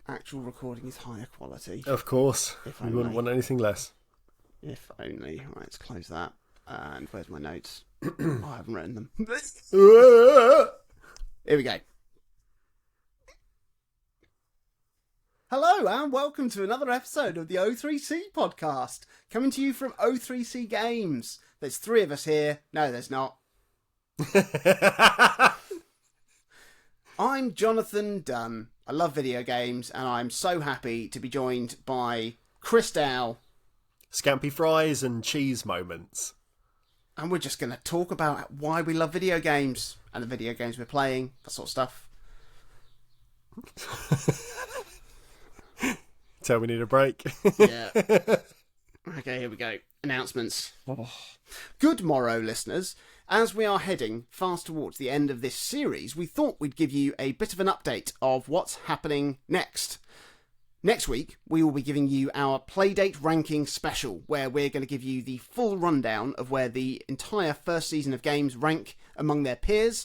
actual recording is higher quality. Of course. If We wouldn't want anything less. If only. Right, let's close that. And where's my notes? Oh, I haven't written them. Here we go. Hello and welcome to another episode of the O3C podcast, coming to you from O3C Games. There's three of us here. No, there's not. I'm Jonathan Dunn. I love video games and I'm so happy to be joined by Chris Dow. Scampy fries and cheese moments. And we're just going to talk about why we love video games and the video games we're playing, that sort of stuff. Tell we need a break. Yeah. Okay, here we go. Announcements. Good morrow, listeners. As we are heading fast towards the end of this series, we thought we'd give you a bit of an update of what's happening next. Next week, we will be giving you our Playdate Ranking Special, where we're going to give you the full rundown of where the entire first season of games rank among their peers.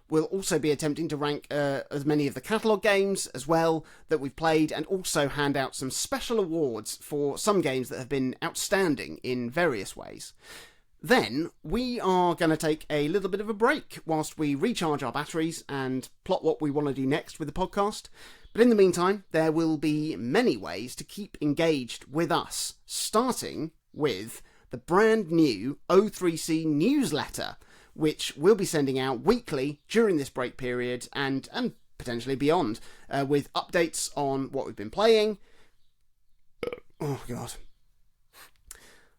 We'll also be attempting to rank as many of the catalogue games as well that we've played, and also hand out some special awards for some games that have been outstanding in various ways. Then, we are going to take a little bit of a break whilst we recharge our batteries and plot what we want to do next with the podcast. But in the meantime, there will be many ways to keep engaged with us, starting with the brand new O3C newsletter, which we'll be sending out weekly during this break period and potentially beyond, with updates on what we've been playing. Oh, God.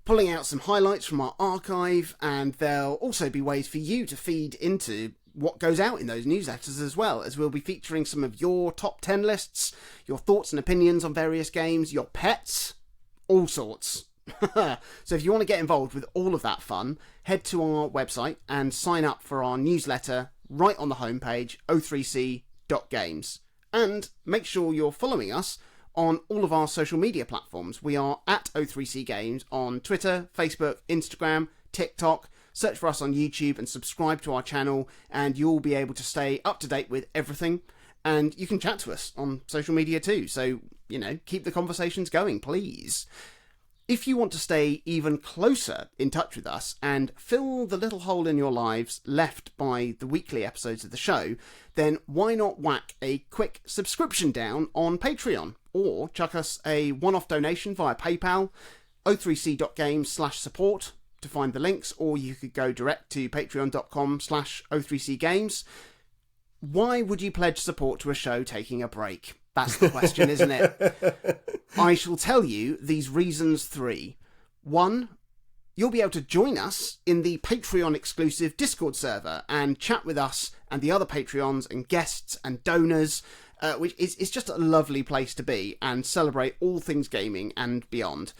Pulling out some highlights from our archive, and there'll also be ways for you to feed into what goes out in those newsletters as well, as we'll be featuring some of your top 10 lists, your thoughts and opinions on various games, your pets, all sorts. So if you want to get involved with all of that fun, head to our website and sign up for our newsletter right on the homepage, o3c.games. And make sure you're following us on all of our social media platforms. We are at O3C Games on Twitter, Facebook, Instagram, TikTok. Search for us on YouTube and subscribe to our channel, and you'll be able to stay up to date with everything. And you can chat to us on social media too. So, keep the conversations going, please. If you want to stay even closer in touch with us and fill the little hole in your lives left by the weekly episodes of the show, then why not whack a quick subscription down on Patreon, or chuck us a one-off donation via PayPal, o3c.games/support to find the links, or you could go direct to patreon.com/o3cgames. Why would you pledge support to a show taking a break? That's the question, isn't it? I shall tell you these reasons 3. 1, you'll be able to join us in the Patreon-exclusive Discord server and chat with us and the other Patreons and guests and donors, which is just a lovely place to be and celebrate all things gaming and beyond.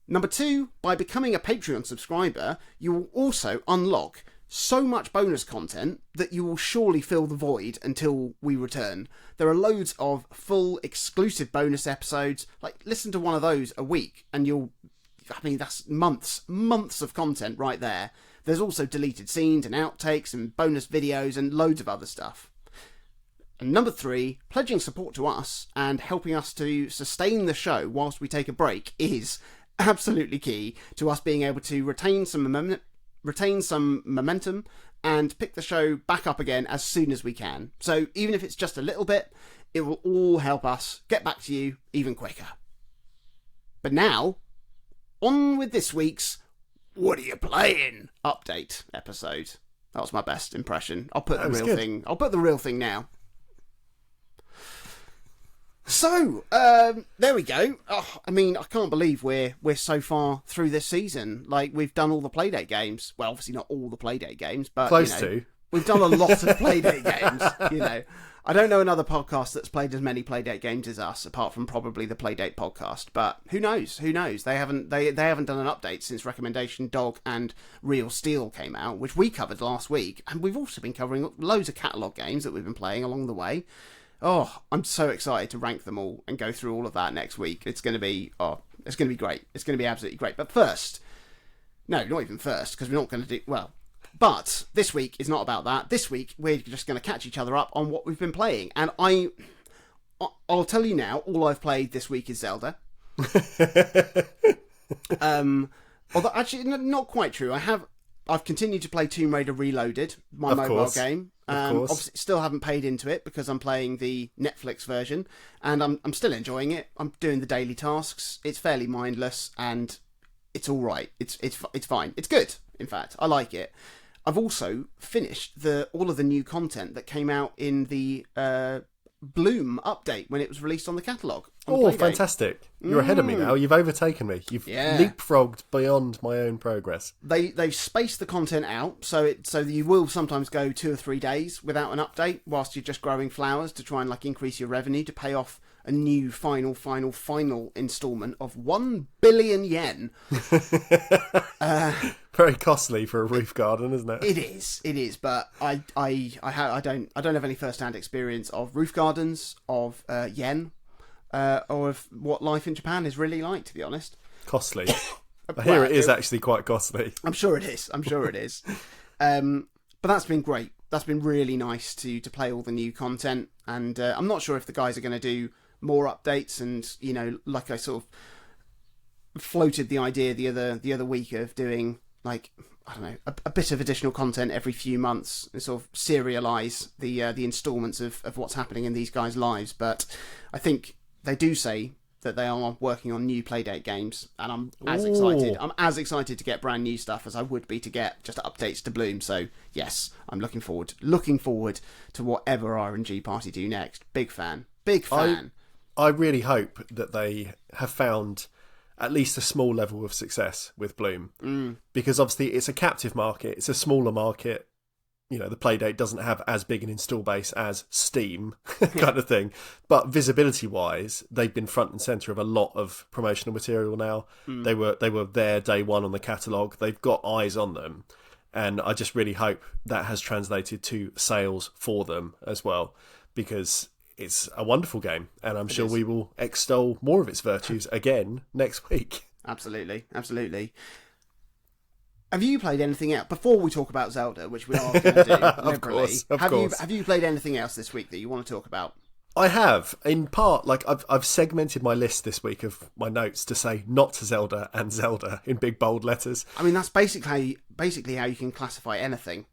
Number 2, by becoming a Patreon subscriber, you will also unlock so much bonus content that you will surely fill the void until we return. There are loads of full exclusive bonus episodes. Listen to one of those a week and that's months of content right there. There's also deleted scenes and outtakes and bonus videos and loads of other stuff. And number 3, pledging support to us and helping us to sustain the show whilst we take a break is absolutely key to us being able to retain some momentum and pick the show back up again as soon as we can. So even if it's just a little bit, it will all help us get back to you even quicker. But now, on with this week's What Are You Playing? Update episode. That was my best impression. I'll put the real thing now. So, there we go. Oh, I can't believe we're so far through this season. We've done all the Playdate games. Well, obviously not all the Playdate games, but close to. We've done a lot of Playdate games. I don't know another podcast that's played as many Playdate games as us, apart from probably the Playdate podcast. But who knows? Who knows? They haven't done an update since Recommendation Dog and Real Steel came out, which we covered last week, and we've also been covering loads of catalogue games that we've been playing along the way. Oh, I'm so excited to rank them all and go through all of that next week. It's going to be great. It's going to be absolutely great. But first, no, not even first, because we're not going to do, but this week is not about that. This week, we're just going to catch each other up on what we've been playing. And I'll tell you now, all I've played this week is Zelda. Although actually not quite true. I've continued to play Tomb Raider Reloaded, my mobile game. Obviously still haven't paid into it because I'm playing the Netflix version, and I'm still enjoying it. I'm doing the daily tasks. It's fairly mindless and it's all right. It's fine. It's good. In fact, I like it. I've also finished all of the new content that came out in the Bloom update when it was released on the catalogue. Oh, fantastic. You're ahead of me now. You've overtaken me. You've leapfrogged beyond my own progress. They've spaced the content out so you will sometimes go 2 or 3 days without an update whilst you're just growing flowers to try and increase your revenue to pay off a new final instalment of 1 billion yen. Very costly for a roof garden, isn't it? It is. But I don't have any first-hand experience of roof gardens, of yen, or of what life in Japan is really like. To be honest, costly. I hear it is actually quite costly. I'm sure it is. But that's been great. That's been really nice to play all the new content, and I'm not sure if the guys are going to do more updates. And like I sort of floated the idea the other week of doing I don't know, a bit of additional content every few months and sort of serialise the instalments of what's happening in these guys' lives. But I think they do say that they are working on new Playdate games, and I'm as excited to get brand new stuff as I would be to get just updates to Bloom. So yes, I'm looking forward to whatever RNG Party do next. Big fan. I really hope that they have found at least a small level of success with Bloom, because obviously it's a captive market, it's a smaller market. The Playdate doesn't have as big an install base as Steam kind of thing. But visibility-wise, they've been front and centre of a lot of promotional material now. They were there day one on the catalogue. They've got eyes on them. And I just really hope that has translated to sales for them as well, because it's a wonderful game. And I'm sure we will extol more of its virtues again next week. Absolutely. Have you played anything else before we talk about Zelda, which we are going to do? Of course. Have you played anything else this week that you want to talk about? I have, in part. I've segmented my list this week of my notes to say not Zelda and Zelda in big bold letters. I mean, that's basically how you can classify anything.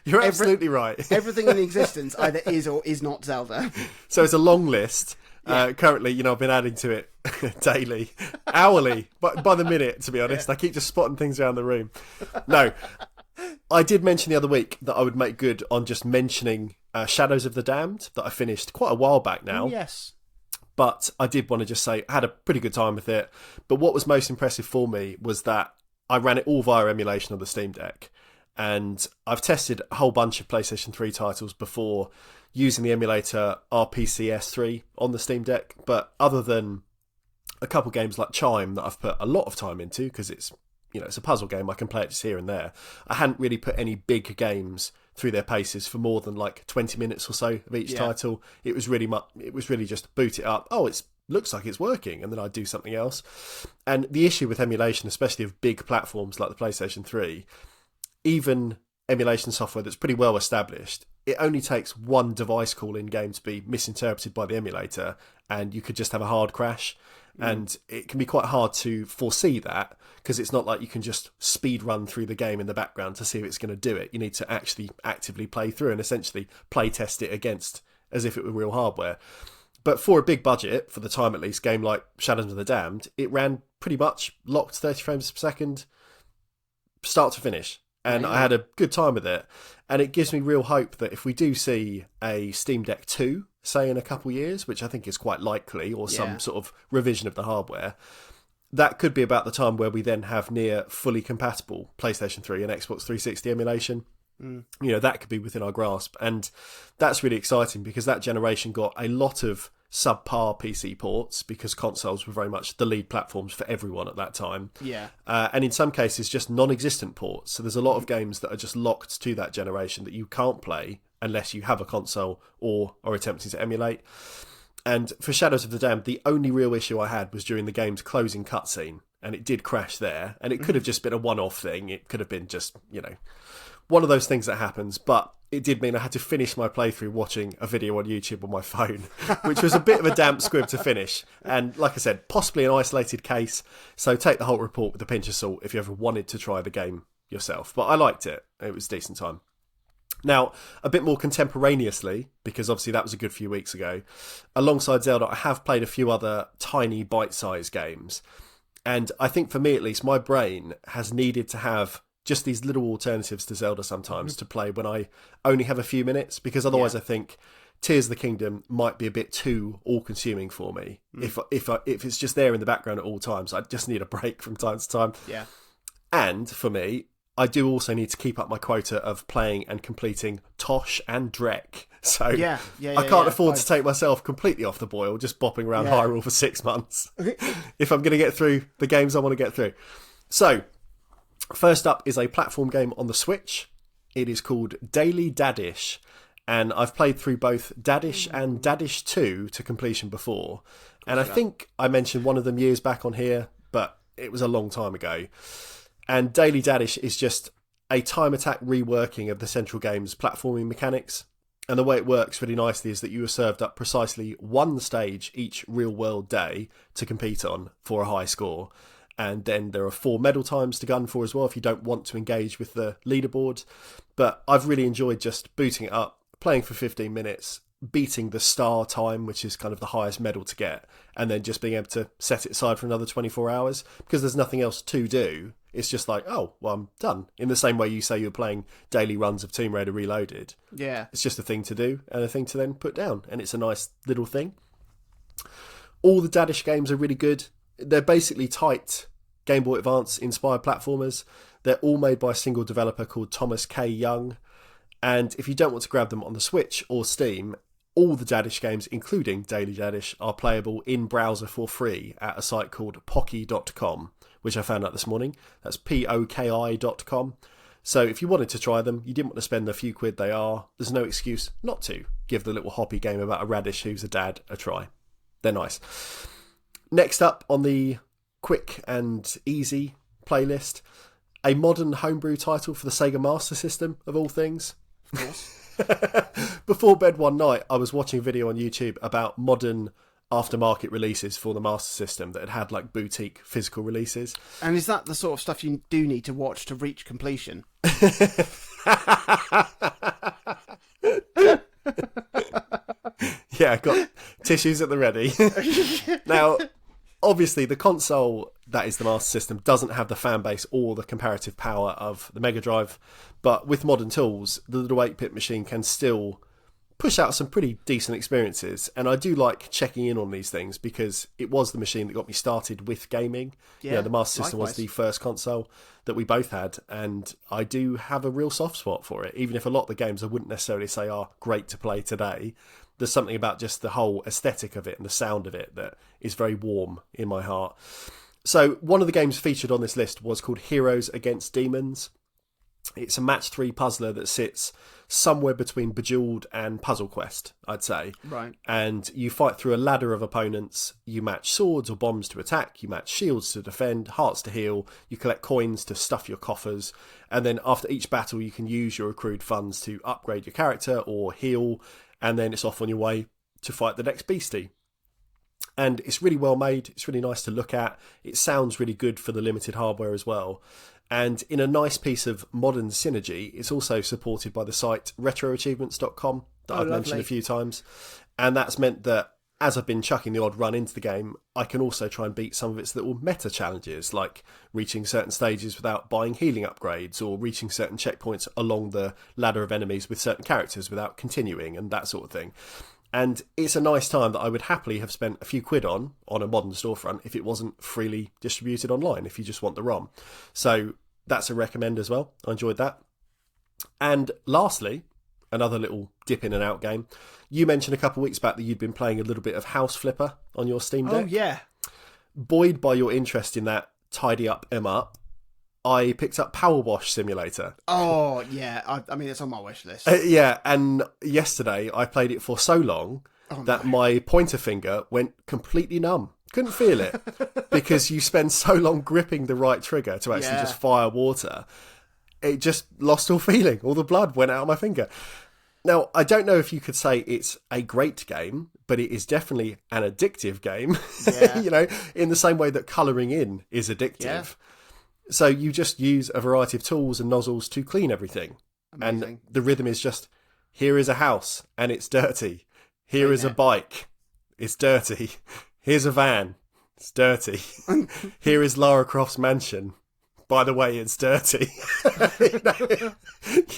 You're absolutely right. Everything in existence either is or is not Zelda. So it's a long list. Yeah. Currently, I've been adding to it daily, hourly, but by the minute, to be honest. I keep just spotting things around the room. No, I did mention the other week that I would make good on just mentioning Shadows of the Damned, that I finished quite a while back now. Yes. But I did want to just say I had a pretty good time with it. But what was most impressive for me was that I ran it all via emulation on the Steam Deck. And I've tested a whole bunch of PlayStation 3 titles before using the emulator RPCS3 on the Steam Deck. But other than a couple games like Chime that I've put a lot of time into, because it's a puzzle game, I can play it just here and there, I hadn't really put any big games through their paces for more than 20 minutes or so of each title. It was really just boot it up. Oh, it looks like it's working, and then I'd do something else. And the issue with emulation, especially of big platforms like the PlayStation 3, even emulation software that's pretty well established, it only takes one device call in game to be misinterpreted by the emulator, and you could just have a hard crash. And it can be quite hard to foresee that, because it's not like you can just speed run through the game in the background to see if it's going to do it. You need to actually actively play through and essentially play test it against as if it were real hardware. But for a big budget, for the time at least, game like Shadows of the Damned, it ran pretty much locked 30 frames per second, start to finish. And I had a good time with it. And it gives me real hope that if we do see a Steam Deck 2, say in a couple years, which I think is quite likely, or some sort of revision of the hardware, that could be about the time where we then have near fully compatible PlayStation 3 and Xbox 360 emulation. That could be within our grasp. And that's really exciting, because that generation got a lot of subpar PC ports, because consoles were very much the lead platforms for everyone at that time. And in some cases just non-existent ports. So there's a lot of games that are just locked to that generation that you can't play unless you have a console or are attempting to emulate. And for Shadows of the Damned, the only real issue I had was during the game's closing cutscene, and it did crash there. And it could have just been a one-off thing. It could have been just, one of those things that happens, but it did mean I had to finish my playthrough watching a video on YouTube on my phone, which was a bit of a damp squib to finish. And like I said, possibly an isolated case, so take the whole report with a pinch of salt if you ever wanted to try the game yourself. But I liked it. It was a decent time. Now, a bit more contemporaneously, because obviously that was a good few weeks ago, alongside Zelda, I have played a few other tiny bite-sized games. And I think for me at least, my brain has needed to have just these little alternatives to Zelda sometimes to play when I only have a few minutes, because otherwise I think Tears of the Kingdom might be a bit too all-consuming for me. If it's just there in the background at all times, I just need a break from time to time. Yeah. And for me, I do also need to keep up my quota of playing and completing Tosh and Drek. So I can't afford to take myself completely off the boil just bopping around Hyrule for 6 months if I'm going to get through the games I want to get through. So, first up is a platform game on the Switch. It is called Daily Dadish, and I've played through both Dadish and Dadish 2 to completion before. And I think I mentioned one of them years back on here, but it was a long time ago. And Daily Dadish is just a time attack reworking of the Central Game's platforming mechanics. And the way it works really nicely is that you are served up precisely one stage each real-world day to compete on for a high score. And then there are 4 medal times to gun for as well if you don't want to engage with the leaderboard. But I've really enjoyed just booting it up, playing for 15 minutes, beating the star time, which is kind of the highest medal to get, and then just being able to set it aside for another 24 hours because there's nothing else to do. It's just like, oh, well, I'm done. In the same way you say you're playing daily runs of Tomb Raider Reloaded. Yeah. It's just a thing to do and a thing to then put down. And it's a nice little thing. All the Dadish games are really good. They're basically tight Game Boy Advance inspired platformers. They're all made by a single developer called Thomas K. Young. And if you don't want to grab them on the Switch or Steam, all the Dadish games, including Daily Dadish, are playable in browser for free at a site called poki.com, which I found out this morning. That's POKI.com. So if you wanted to try them, you didn't want to spend the few quid they are, there's no excuse not to give the little hoppy game about a radish who's a dad a try. They're nice. Next up on the quick and easy playlist, a modern homebrew title for the Sega Master System, of all things. Of course. Before bed one night, I was watching a video on YouTube about modern aftermarket releases for the Master System that had like boutique physical releases. And is that the sort of stuff you do need to watch to reach completion? Yeah, got tissues at the ready. Now, obviously, the console that is the Master System doesn't have the fan base or the comparative power of the Mega Drive, but with modern tools, the little 8-bit machine can still push out some pretty decent experiences. And I do like checking in on these things because it was the machine that got me started with gaming. Yeah, you know, the Master System likewise. was the first console that we both had, and I do have a real soft spot for it. Even if a lot of the games I wouldn't necessarily say are great to play today, there's something about just the whole aesthetic of it and the sound of it that is very warm in my heart. So one of the games featured on this list was called Heroes Against Demons. It's a match 3 puzzler that sits somewhere between Bejeweled and Puzzle Quest, I'd say. Right. And you fight through a ladder of opponents. You match swords or bombs to attack. You match shields to defend, hearts to heal. You collect coins to stuff your coffers. And then after each battle, you can use your accrued funds to upgrade your character or heal. And then it's off on your way to fight the next beastie. And it's really well made. It's really nice to look at. It sounds really good for the limited hardware as well. And in a nice piece of modern synergy, it's also supported by the site retroachievements.com that I've mentioned a few times. And that's meant that as I've been chucking the odd run into the game, I can also try and beat some of its little meta challenges, like reaching certain stages without buying healing upgrades, or reaching certain checkpoints along the ladder of enemies with certain characters without continuing, and that sort of thing. And it's a nice time that I would happily have spent a few quid on a modern storefront if it wasn't freely distributed online, if you just want the ROM. So that's a recommend as well. I enjoyed that. And lastly, another little dip in and out game. You mentioned a couple of weeks back that you'd been playing a little bit of House Flipper on your Steam Deck. Oh, yeah. Buoyed by your interest in that tidy up up, I picked up Power Wash Simulator. Oh, yeah. I mean, it's on my wish list. Yeah, and yesterday I played it for so long that my pointer finger went completely numb. Couldn't feel it because you spend so long gripping the right trigger to actually just fire water. it just lost all feeling. All the blood went out of my finger. Now, I don't know if you could say it's a great game, but it is definitely an addictive game, Yeah. in the same way that colouring in is addictive. Yeah. So you just use a variety of tools and nozzles to clean everything. Amazing. And the rhythm is just, here is a house and it's dirty. Here is a bike. It's dirty. Here's a van. It's dirty. Here is Lara Croft's mansion. By the way, it's dirty.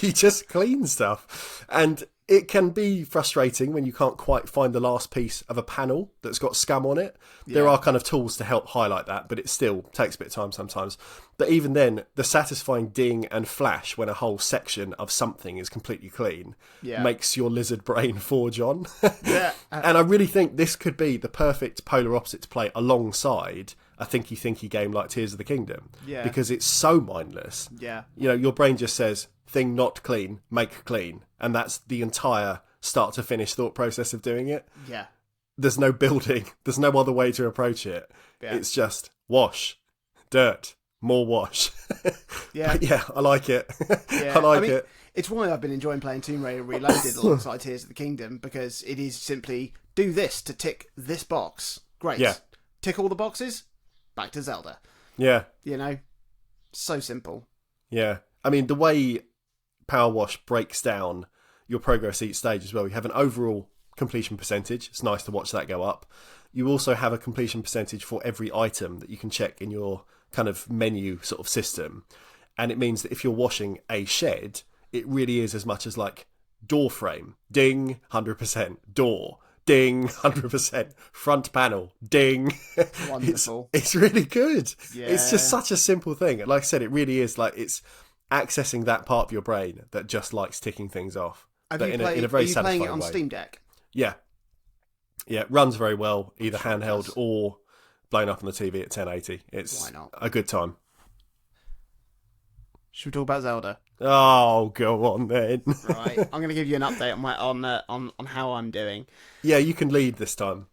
You just clean stuff. And it can be frustrating when you can't quite find the last piece of a panel that's got scum on it. Yeah. There are kind of tools to help highlight that, but it still takes a bit of time sometimes. But even then, the satisfying ding and flash when a whole section of something is completely clean makes your lizard brain forge on. And I really think this could be the perfect polar opposite to play alongside a thinky game like Tears of the Kingdom. Yeah. Because it's so mindless. Yeah. Your brain just says, thing not clean, make clean. And that's the entire start to finish thought process of doing it. Yeah. There's no building. There's no other way to approach it. Yeah. It's just wash, dirt, more wash. Yeah. But yeah, I like it. Yeah. I like it. It's why I've been enjoying playing Tomb Raider Reloaded alongside Tears of the Kingdom, because it is simply do this to tick this box. Great. Yeah. Tick all the boxes, back to Zelda. Yeah. So simple. Yeah. I mean, the way Power Wash breaks down your progress each stage as well. You have an overall completion percentage. It's nice to watch that go up. You also have a completion percentage for every item that you can check in your kind of menu sort of system. And it means that if you're washing a shed, it really is as much as like door frame, ding, 100%, door, ding, 100%, front panel, ding. Wonderful. It's really good. Yeah. It's just such a simple thing. Like I said, it really is like it's accessing that part of your brain that just likes ticking things off. In a very are you satisfying playing it on way. Steam Deck? Yeah. Yeah, it runs very well, either handheld or blown up on the TV at 1080. It's Why not? a good time. Should we talk about Zelda? Oh, go on then. Right, I'm going to give you an update on how I'm doing. Yeah, you can lead this time.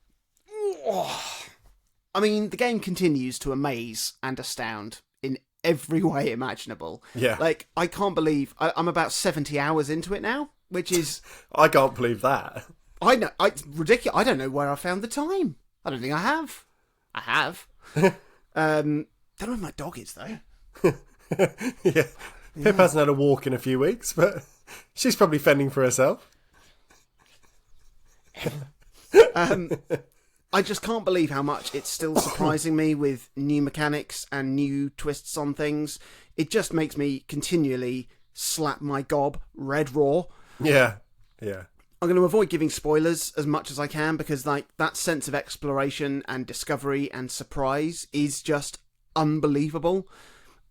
I mean, the game continues to amaze and astound in every way imaginable. Yeah. Like, I can't believe I'm about 70 hours into it now, which is... I can't believe that. I know, it's ridiculous. I don't know where I found the time. I don't think I have. I have. Don't know where my dog is, though. Yeah. Pip hasn't had a walk in a few weeks, but she's probably fending for herself. I just can't believe how much it's still surprising me with new mechanics and new twists on things. It just makes me continually slap my gob red raw. Yeah, yeah. I'm going to avoid giving spoilers as much as I can, because like that sense of exploration and discovery and surprise is just unbelievable.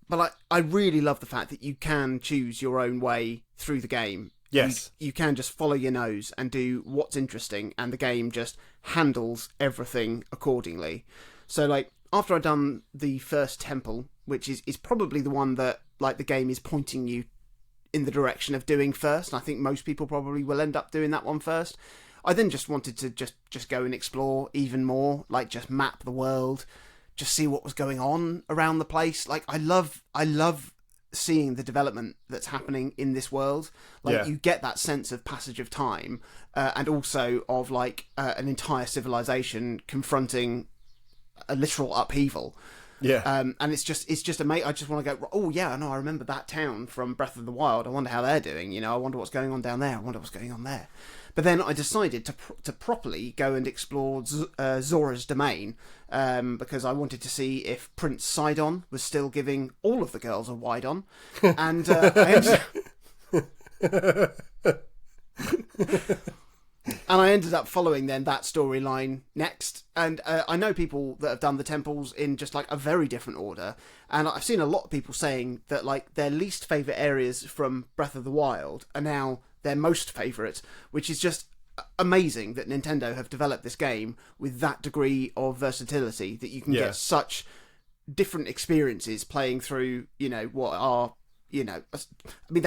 But I really love the fact that you can choose your own way through the game. Yes. You can just follow your nose and do what's interesting, and the game just handles everything accordingly. So, like, after I'd done the first temple, which is probably the one that, like, the game is pointing you in the direction of doing first, and I think most people probably will end up doing that one first, I then just wanted to just go and explore even more, like, just map the world, just see what was going on around the place. Like, I love seeing the development that's happening in this world. Like, you get that sense of passage of time, and also of like an entire civilization confronting a literal upheaval. Yeah. And it's just amazing. I just want to go, oh yeah, no, I remember that town from Breath of the Wild. I wonder how they're doing. I wonder what's going on down there. I wonder what's going on there. But then I decided to properly go and explore Zora's domain, because I wanted to see if Prince Sidon was still giving all of the girls a wide on, and I ended up following then that storyline next. And I know people that have done the temples in just like a very different order, and I've seen a lot of people saying that like their least favourite areas from Breath of the Wild are now their most favourite, which is just amazing that Nintendo have developed this game with that degree of versatility, that you can get such different experiences playing through, what are, I mean,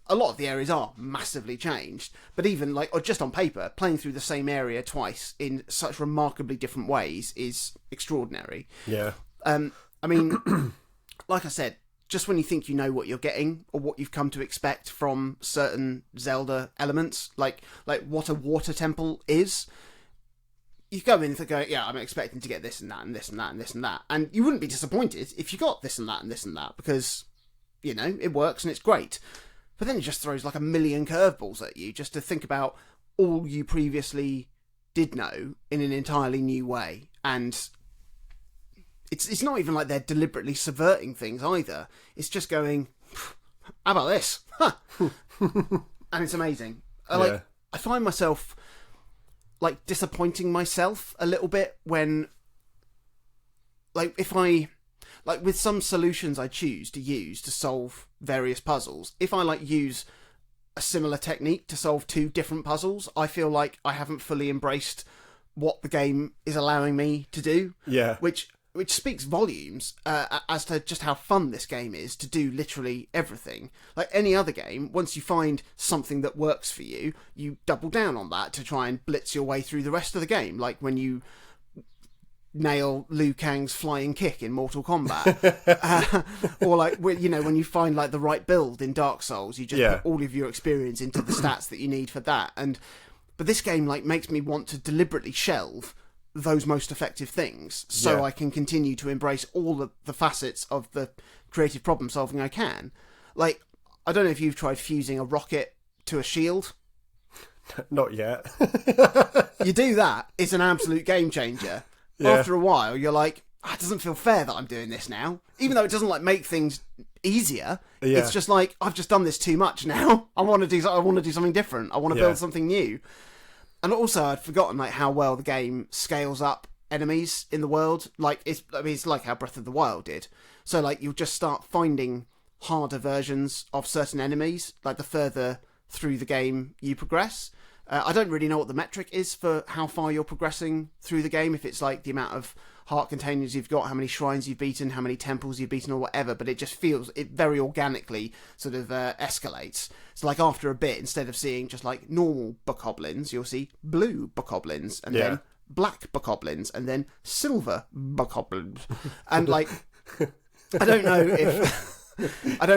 a lot of the areas are massively changed, but even like, or just on paper, playing through the same area twice in such remarkably different ways is extraordinary. Yeah. I mean, like I said, just when you think you know what you're getting or what you've come to expect from certain Zelda elements, like what a water temple is, you go in and go, yeah, I'm expecting to get this and that and this and that and this and that. And you wouldn't be disappointed if you got this and that and this and that, because, you know, it works and it's great. But then it just throws like a million curveballs at you just to think about all you previously did know in an entirely new way. And it's not even like they're deliberately subverting things either. It's just going, how about this? Huh. And it's amazing. Like, I find myself like disappointing myself a little bit when, like, if I, like, with some solutions I choose to use to solve various puzzles, if I like use a similar technique to solve two different puzzles, I feel like I haven't fully embraced what the game is allowing me to do. Yeah. Which speaks volumes as to just how fun this game is to do literally everything. Like any other game, once you find something that works for you, you double down on that to try and blitz your way through the rest of the game. Like when you nail Liu Kang's flying kick in Mortal Kombat. Or like, you know, when you find like the right build in Dark Souls, you just put all of your experience into the stats that you need for that. But this game like makes me want to deliberately shelve those most effective things so I can continue to embrace all the facets of the creative problem solving I can. Like, I don't know if you've tried fusing a rocket to a shield. Not yet. You do that, it's an absolute game changer. After a while, you're like, it doesn't feel fair that I'm doing this now. Even though it doesn't like make things easier, it's just like, I've just done this too much now. I want to do something different. I want to build something new. And also, I'd forgotten like how well the game scales up enemies in the world. Like it's like how Breath of the Wild did. So like you'll just start finding harder versions of certain enemies, like the further through the game you progress. I don't really know what the metric is for how far you're progressing through the game, if it's like the amount of heart containers you've got, how many shrines you've beaten, how many temples you've beaten or whatever, but it just feels, it very organically sort of escalates. So like after a bit, instead of seeing just like normal bokoblins, you'll see blue bokoblins, and then black bokoblins, and then silver bokoblins. And like, I don't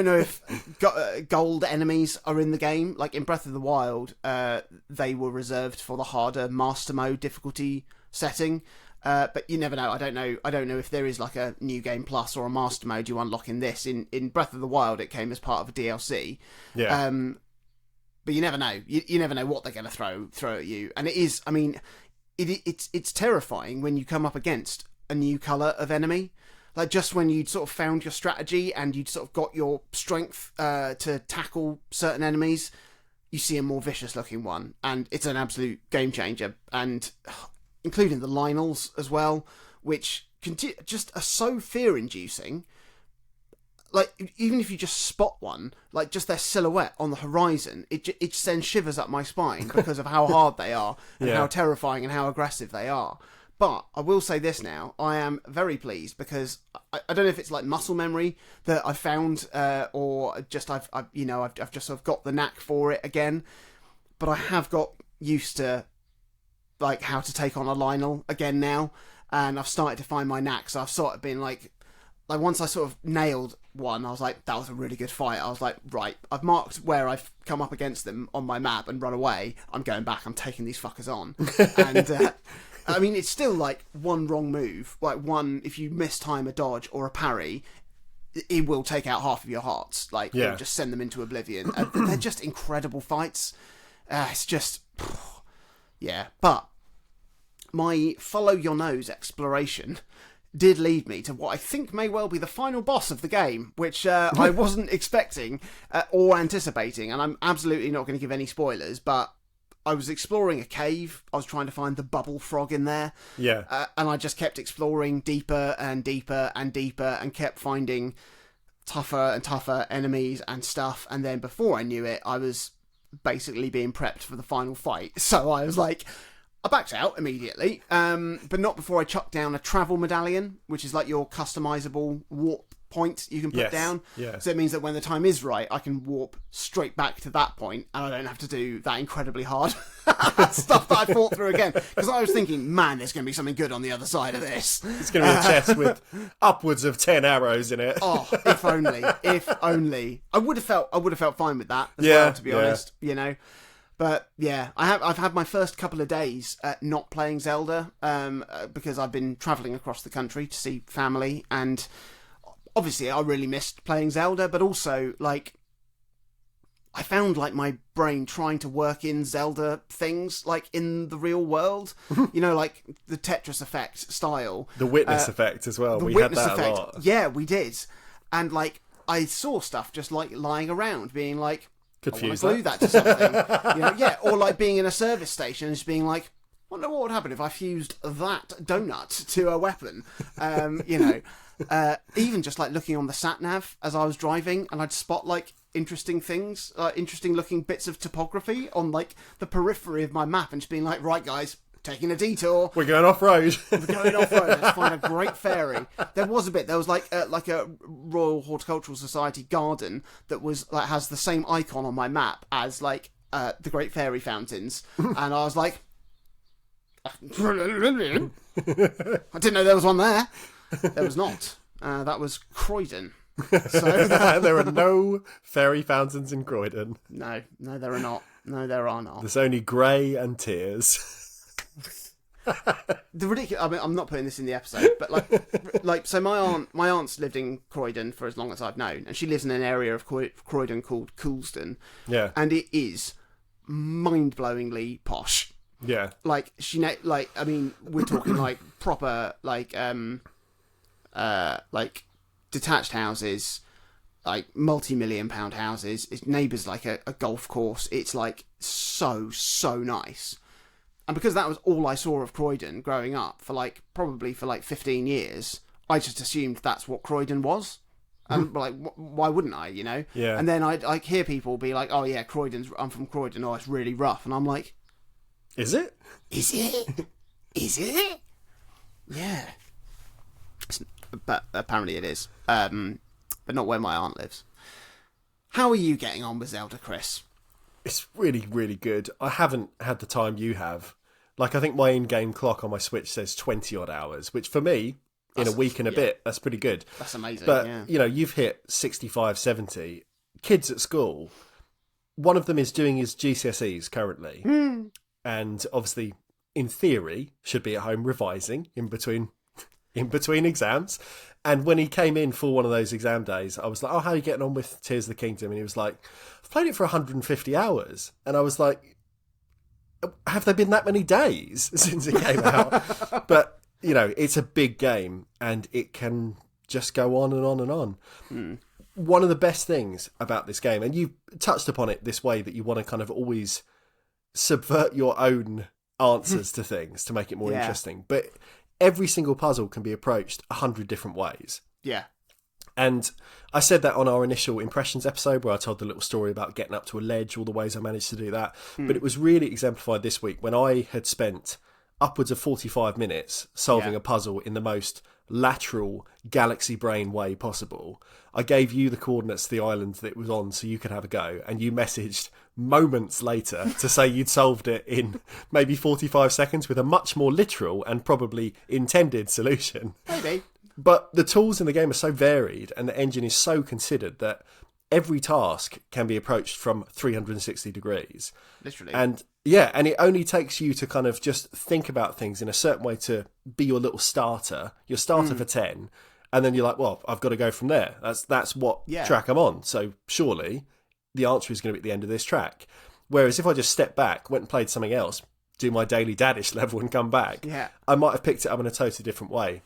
know if gold enemies are in the game. Like in Breath of the Wild, they were reserved for the harder Master Mode difficulty setting. But you never know. I don't know if there is like a New Game Plus or a Master Mode you unlock in this. In Breath of the Wild, it came as part of a DLC. Yeah. But you never know. You never know what they're going to throw at you. And it is. I mean, it's terrifying when you come up against a new colour of enemy. Like just when you'd sort of found your strategy and you'd sort of got your strength to tackle certain enemies, you see a more vicious looking one, and it's an absolute game changer. And including the Lionels as well, which just are so fear inducing. Like even if you just spot one, like just their silhouette on the horizon, it sends shivers up my spine because of how hard they are and how terrifying and how aggressive they are. But I will say this now, I am very pleased because I don't know if it's like muscle memory that I found, or just I've just sort of got the knack for it again. But I have got used to like how to take on a Lionel again now, and I've started to find my knack. So I've sort of been like once I sort of nailed one, I was like, that was a really good fight. I was like, right, I've marked where I've come up against them on my map and run away. I'm going back. I'm taking these fuckers on, and. I mean, it's still like one wrong move, like one, if you mistime a dodge or a parry, it will take out half of your hearts. Like, it'll just send them into oblivion. And they're just incredible fights. It's just, yeah. But my follow your nose exploration did lead me to what I think may well be the final boss of the game, which I wasn't expecting or anticipating. And I'm absolutely not going to give any spoilers, but I was exploring a cave. I was trying to find the bubble frog in there. Yeah. And I just kept exploring deeper and deeper and deeper and kept finding tougher and tougher enemies and stuff. And then before I knew it, I was basically being prepped for the final fight. So I was like, I backed out immediately. But not before I chucked down a travel medallion, which is like your customizable warp point you can put Yes. down. Yeah. So it means that when the time is right, I can warp straight back to that point, and I don't have to do that incredibly hard stuff that I fought through again. Because I was thinking, man, there's going to be something good on the other side of this. It's going to be a chest with upwards of 10 arrows in it. Oh, if only, if only. I would have felt fine with that as Yeah, well, to be honest, you know. But yeah, I've had my first couple of days not playing Zelda because I've been travelling across the country to see family, and obviously I really missed playing Zelda, but also like I found like my brain trying to work in Zelda things like in the real world, you know, like the Tetris effect style. The witness effect as well. We had that a lot. Yeah, we did. And like I saw stuff just like lying around being like, Confused. I want to glue that to something. You know, yeah, or like being in a service station and just being like, I wonder what would happen if I fused that donut to a weapon. You know, even just like looking on the sat nav as I was driving, and I'd spot like interesting things, interesting looking bits of topography on like the periphery of my map, and just being like, right, guys, taking a detour. We're going off road. We're going off road. Let's find a great fairy. There was like a Royal Horticultural Society garden that was like has the same icon on my map as like the Great Fairy Fountains, and I was like, I didn't know there was one there. There was not. That was Croydon. So there are no fairy fountains in Croydon. No, there are not. No, there are not. There's only grey and tears. The ridiculous. I mean, I'm not putting this in the episode, but like, so my aunt's lived in Croydon for as long as I've known, and she lives in an area of Croydon called Coulston. Yeah, and it is mind-blowingly posh. yeah. Like I mean, we're talking like proper like detached houses, like multi-million-pound houses. Its neighbours like a golf course. It's like so nice. And because that was all I saw of Croydon growing up probably for 15 years, I just assumed that's what Croydon was. And like, why wouldn't I, you know? Yeah. And then I'd hear people be like, oh yeah, I'm from Croydon, oh, it's really rough. And I'm like, Is it? Is it? Is it? Yeah. But apparently it is. But not where my aunt lives. How are you getting on with Zelda, Chris? It's really, really good. I haven't had the time you have. Like, I think my in-game clock on my Switch says 20-odd hours, which for me, in a week and a bit, that's pretty good. That's amazing, But, yeah. you know, you've hit 65, 70. Kids at school, one of them is doing his GCSEs currently. And obviously, in theory, should be at home revising in between exams. And when he came in for one of those exam days, I was like, oh, how are you getting on with Tears of the Kingdom? And he was like, I've played it for 150 hours. And I was like, have there been that many days since it came out? But, you know, it's a big game and it can just go on and on and on. One of the best things about this game, and you touched upon it this way, that you want to kind of always subvert your own answers to things to make it more interesting. But every single puzzle can be approached 100 different ways. Yeah. And I said that on our initial impressions episode where I told the little story about getting up to a ledge, all the ways I managed to do that. But it was really exemplified this week when I had spent upwards of 45 minutes solving a puzzle in the most lateral galaxy brain way possible. I gave you the coordinates to the island that it was on so you could have a go, and you messaged moments later to say you'd solved it in maybe 45 seconds with a much more literal and probably intended solution. Maybe. But the tools in the game are so varied and the engine is so considered that every task can be approached from 360 degrees. Literally. And yeah, and it only takes you to kind of just think about things in a certain way to be your little starter, your starter for 10. And then you're like, well, I've got to go from there. That's what track I'm on. So surely the answer is going to be at the end of this track. Whereas if I just step back, went and played something else, do my daily daddish level and come back, I might have picked it up in a totally different way.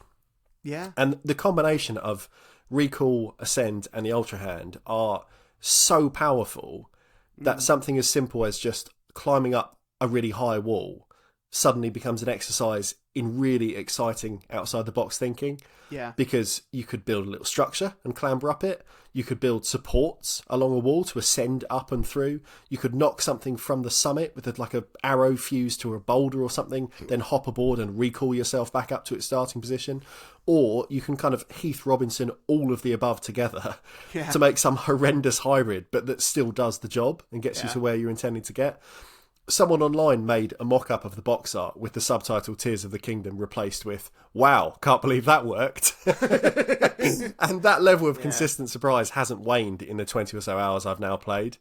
Yeah. And the combination of Recall, Ascend and the Ultra Hand are so powerful that something as simple as just climbing up a really high wall suddenly becomes an exercise in really exciting outside the box thinking. Yeah. Because you could build a little structure and clamber up it. You could build supports along a wall to ascend up and through. You could knock something from the summit with like a arrow fused to a boulder or something, then hop aboard and recall yourself back up to its starting position. Or you can kind of Heath Robinson all of the above together to make some horrendous hybrid, but that still does the job and gets you to where you're intending to get. Someone online made a mock-up of the box art with the subtitle Tears of the Kingdom replaced with, wow, can't believe that worked. And that level of consistent surprise hasn't waned in the 20 or so hours I've now played.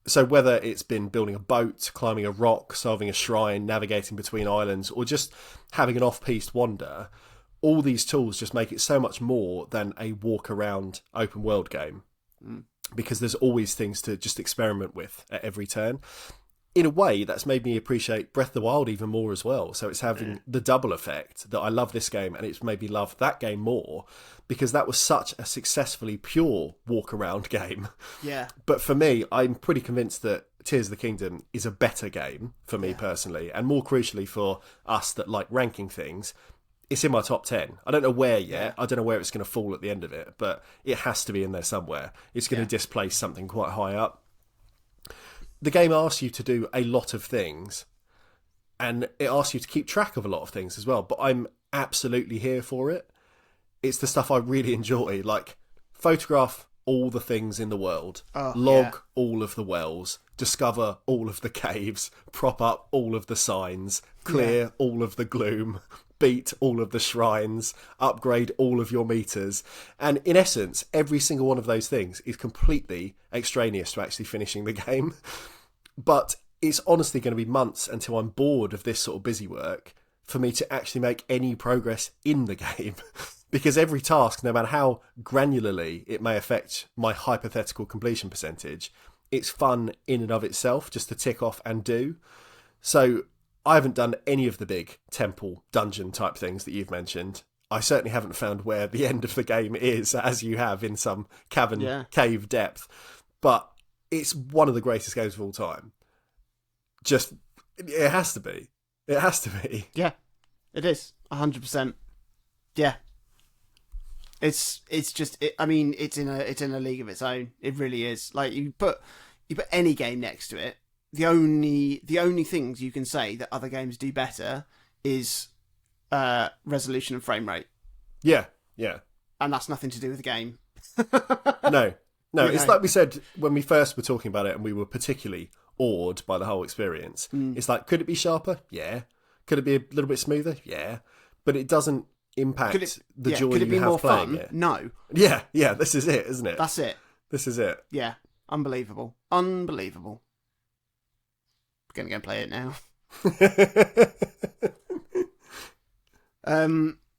So whether it's been building a boat, climbing a rock, solving a shrine, navigating between islands, or just having an off-piste wander, all these tools just make it so much more than a walk-around open-world game. Because there's always things to just experiment with at every turn. In a way, that's made me appreciate Breath of the Wild even more as well. So it's having the double effect that I love this game and it's made me love that game more because that was such a successfully pure walk-around game. Yeah. But for me, I'm pretty convinced that Tears of the Kingdom is a better game for me personally, and more crucially for us that like ranking things, it's in my top 10. I don't know where yet. I don't know where it's going to fall at the end of it, but it has to be in there somewhere. It's going to displace something quite high up. The game asks you to do a lot of things, and it asks you to keep track of a lot of things as well, but I'm absolutely here for it. It's the stuff I really enjoy, like photograph all the things in the world, log all of the wells, discover all of the caves, prop up all of the signs, clear all of the gloom, beat all of the shrines, upgrade all of your meters. And in essence, every single one of those things is completely extraneous to actually finishing the game. But it's honestly going to be months until I'm bored of this sort of busy work for me to actually make any progress in the game. Because every task, no matter how granularly it may affect my hypothetical completion percentage, it's fun in and of itself just to tick off and do. So I haven't done any of the big temple dungeon type things that you've mentioned. I certainly haven't found where the end of the game is, as you have in some cavern cave depth. But it's one of the greatest games of all time. Just, it has to be. It has to be. Yeah, it is. 100%. Yeah. It's just, I mean, it's in a league of its own. It really is. Like, you put any game next to it, the only things you can say that other games do better is resolution and frame rate. Yeah, yeah. And that's nothing to do with the game. No, it's like we said when we first were talking about it and we were particularly awed by the whole experience. It's like, could it be sharper? Yeah. Could it be a little bit smoother? Yeah. But it doesn't impact the joy you have playing it. No. Yeah, this is it, isn't it? That's it. This is it. Yeah. Unbelievable. Gonna go and play it now.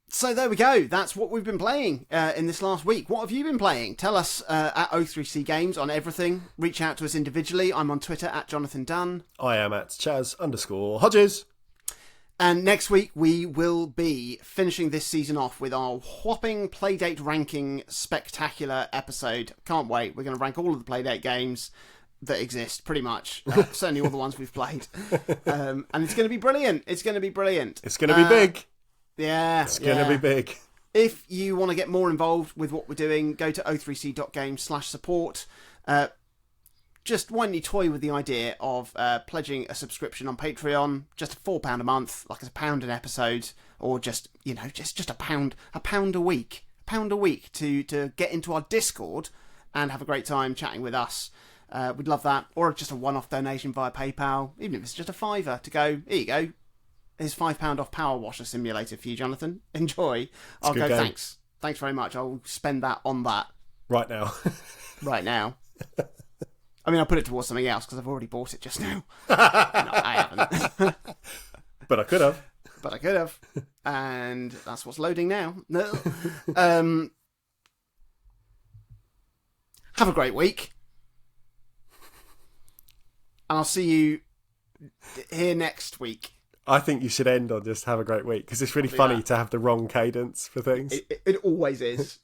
So there we go. That's what we've been playing in this last week. What have you been playing? Tell us at O3C Games on everything. Reach out to us individually. I'm on Twitter at Jonathan Dunn. I am at Chaz_Hodges. And next week we will be finishing this season off with our whopping Playdate ranking spectacular episode. Can't wait. We're going to rank all of the Playdate games that exist, pretty much. Certainly all the ones we've played. And it's going to be brilliant. It's going to be brilliant. It's going to be big. Yeah. It's going to be big. If you want to get more involved with what we're doing, go to o3c.games/support. Just why don't you toy with the idea of pledging a subscription on Patreon, just £4 a month, like it's £1 an episode, or just just a pound a week, to get into our Discord and have a great time chatting with us. We'd love that, or just a one-off donation via PayPal, even if it's just a £5 to go. Here you go. Here's £5 off Power Washer Simulator for you, Jonathan. Enjoy. I'll go. Game. Thanks very much. I'll spend that on that right now. Right now. I mean, I'll put it towards something else because I've already bought it just now. No, I haven't. But I could have. And that's what's loading now. Have a great week. And I'll see you here next week. I think you should end on just have a great week because it's really funny to have the wrong cadence for things. It always is.